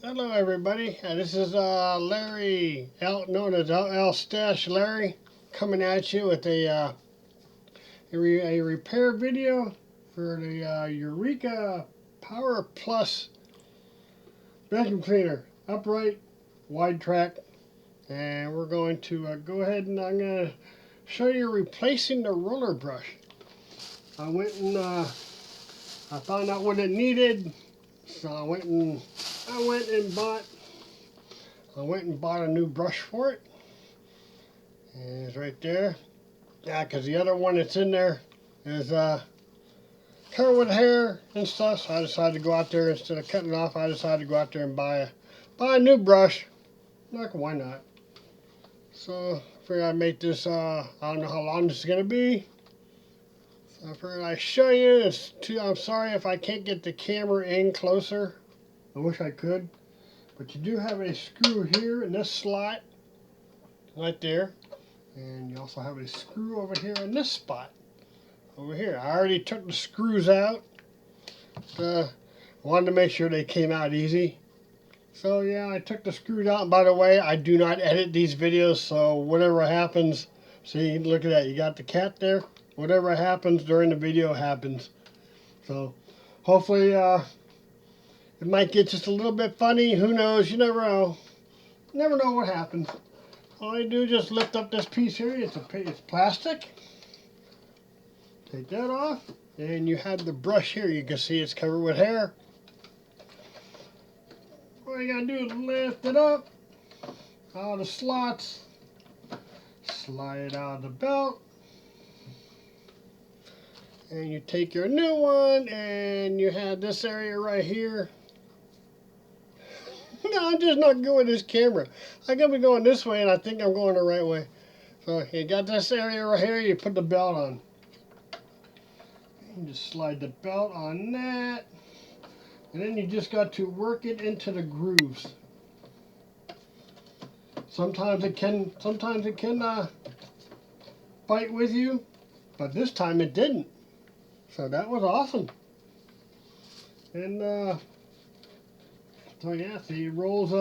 Hello everybody, this is Larry, known as LL Stash Larry, coming at you with a repair video for the Eureka Power Plus vacuum cleaner, upright, wide track, and we're going to go ahead and I'm going to show you replacing the roller brush. I went and I found out what it needed, so I went and bought a new brush for it, and it's right there. Yeah, because the other one that's in there is covered with hair and stuff, so I decided to go out there, instead of cutting it off, I decided to go out there and buy a new brush. Like, why not? So I figured I'd make this, I don't know how long this is going to be, so I figured I'd show you. I'm sorry if I can't get the camera in closer. I wish I could. But you do have a screw here in this slot, right there. And you also have a screw over here in this spot, over here. I already took the screws out. Wanted to make sure they came out easy. So yeah, I took the screws out. And by the way, I do not edit these videos, so whatever happens, see, look at that. You got the cat there. Whatever happens during the video happens. So hopefully, it might get just a little bit funny. Who knows? You never know. Never know what happens. All I do is just lift up this piece here. It's plastic. Take that off. And you have the brush here. You can see it's covered with hair. All you gotta do is lift it up out of the slots. Slide it out of the belt. And you take your new one and you have this area right here. No, I'm just not good with this camera. I'm going to be going this way, and I think I'm going the right way. So you got this area right here, you put the belt on. You just slide the belt on that. And then you just got to work it into the grooves. Sometimes it can fight with you, but this time it didn't. So that was awesome. And so yeah, see, it rolls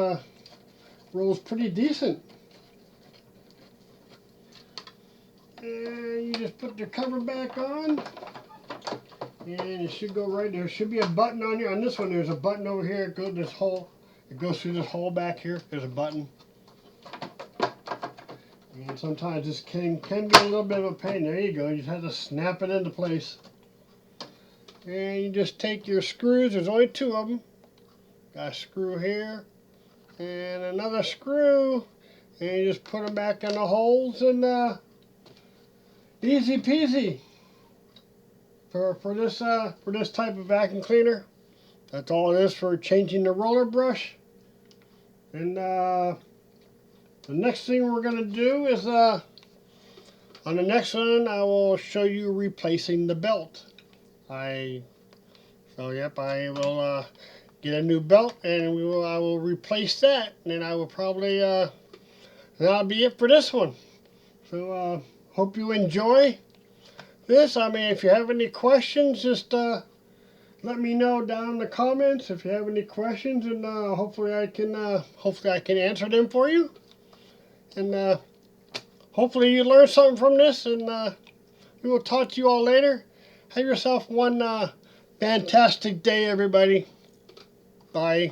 pretty decent. And you just put the cover back on, and it should go right there. Should be a button on here. On this one, there's a button over here. It goes this hole. It goes through this hole back here. There's a button. And sometimes this can be a little bit of a pain. There you go. You just have to snap it into place. And you just take your screws. There's only two of them. Got a screw here and another screw, and you just put them back in the holes, and easy peasy for this type of vacuum cleaner. That's all it is for changing the roller brush. And the next thing we're gonna do is on the next one I will show you replacing the belt. I will get a new belt, and I will replace that, and then I will probably that'll be it for this one. So hope you enjoy this. I mean, if you have any questions, just let me know down in the comments if you have any questions, and hopefully I can answer them for you. And hopefully you learned something from this, and we will talk to you all later. Have yourself one fantastic day, everybody. Bye.